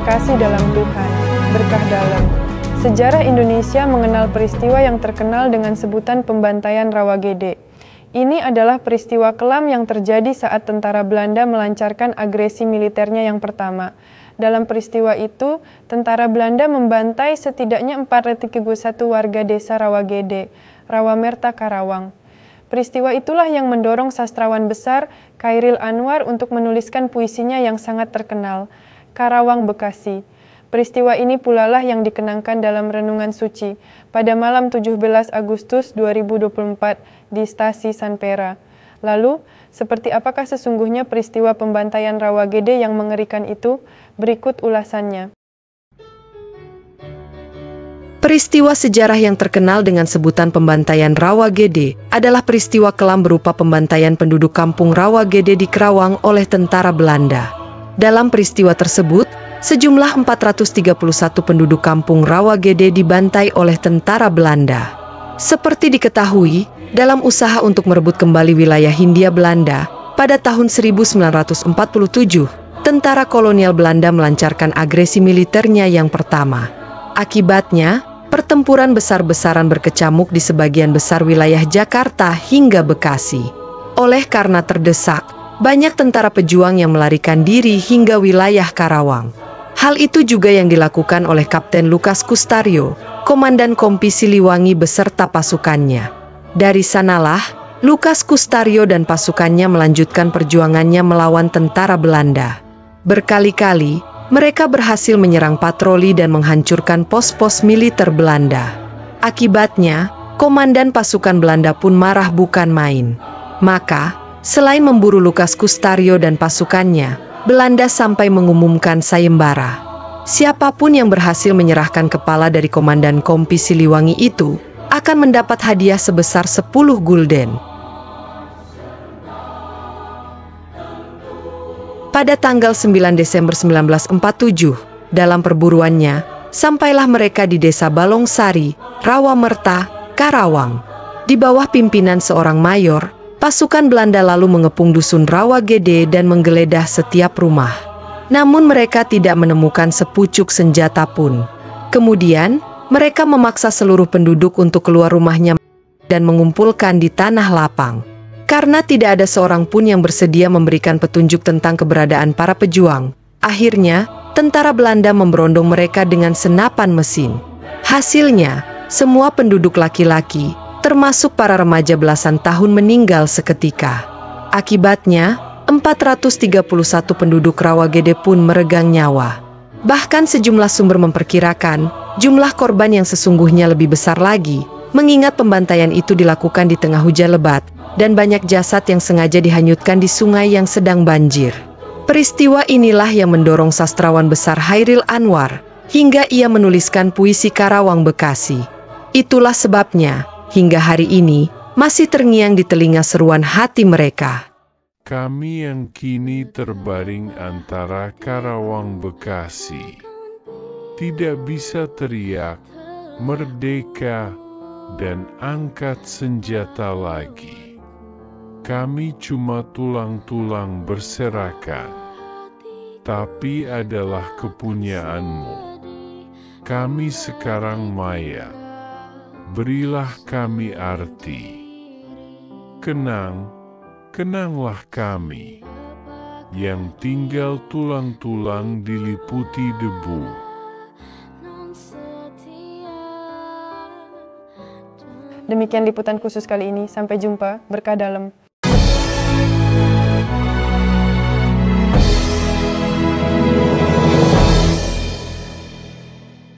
terkasih dalam Tuhan, berkah dalam. Sejarah Indonesia mengenal peristiwa yang terkenal dengan sebutan pembantaian Rawagede. Ini adalah peristiwa kelam yang terjadi saat tentara Belanda melancarkan agresi militernya yang pertama. Dalam peristiwa itu, tentara Belanda membantai setidaknya 431 warga desa Rawagede, Rawamerta, Karawang. Peristiwa itulah yang mendorong sastrawan besar Chairil Anwar untuk menuliskan puisinya yang sangat terkenal, Karawang Bekasi. Peristiwa ini pula lah yang dikenangkan dalam Renungan Suci pada malam 17 Agustus 2024 di Stasi Sanpera. Lalu, seperti apakah sesungguhnya peristiwa pembantaian Rawagede yang mengerikan itu? Berikut ulasannya. Peristiwa sejarah yang terkenal dengan sebutan pembantaian Rawagede adalah peristiwa kelam berupa pembantaian penduduk kampung Rawagede di Karawang oleh tentara Belanda. Dalam peristiwa tersebut, sejumlah 431 penduduk kampung Rawagede dibantai oleh tentara Belanda. Seperti diketahui, dalam usaha untuk merebut kembali wilayah Hindia Belanda, pada tahun 1947, tentara kolonial Belanda melancarkan agresi militernya yang pertama. Akibatnya, pertempuran besar-besaran berkecamuk di sebagian besar wilayah Jakarta hingga Bekasi. Oleh karena terdesak, banyak tentara pejuang yang melarikan diri hingga wilayah Karawang. Hal itu juga yang dilakukan oleh Kapten Lukas Kustario, Komandan Kompi Siliwangi beserta pasukannya. Dari sanalah, Lukas Kustario dan pasukannya melanjutkan perjuangannya melawan tentara Belanda. Berkali-kali, mereka berhasil menyerang patroli dan menghancurkan pos-pos militer Belanda. Akibatnya, komandan pasukan Belanda pun marah bukan main. Maka, selain memburu Lukas Kustario dan pasukannya, Belanda sampai mengumumkan sayembara. Siapapun yang berhasil menyerahkan kepala dari Komandan Kompi Siliwangi itu akan mendapat hadiah sebesar 10 gulden. Pada tanggal 9 Desember 1947, dalam perburuannya, sampailah mereka di desa Balongsari, Rawamerta, Karawang. Di bawah pimpinan seorang mayor, pasukan Belanda lalu mengepung dusun Rawagede dan menggeledah setiap rumah. Namun mereka tidak menemukan sepucuk senjata pun. Kemudian, mereka memaksa seluruh penduduk untuk keluar rumahnya dan mengumpulkan di tanah lapang. Karena tidak ada seorang pun yang bersedia memberikan petunjuk tentang keberadaan para pejuang, akhirnya, tentara Belanda memberondong mereka dengan senapan mesin. Hasilnya, semua penduduk laki-laki, termasuk para remaja belasan tahun meninggal seketika. Akibatnya, 431 penduduk Rawagede pun meregang nyawa. Bahkan sejumlah sumber memperkirakan, jumlah korban yang sesungguhnya lebih besar lagi, mengingat pembantaian itu dilakukan di tengah hujan lebat, dan banyak jasad yang sengaja dihanyutkan di sungai yang sedang banjir. Peristiwa inilah yang mendorong sastrawan besar Chairil Anwar, hingga ia menuliskan puisi Karawang Bekasi. Itulah sebabnya, hingga hari ini, masih terngiang di telinga seruan hati mereka. Kami yang kini terbaring antara Karawang Bekasi, tidak bisa teriak, merdeka, dan angkat senjata lagi. Kami cuma tulang-tulang berserakan, tapi adalah kepunyaanmu. Kami sekarang mayat. Berilah kami arti. Kenanglah kami, yang tinggal tulang-tulang diliputi debu. Demikian liputan khusus kali ini. Sampai jumpa. Berkah dalam.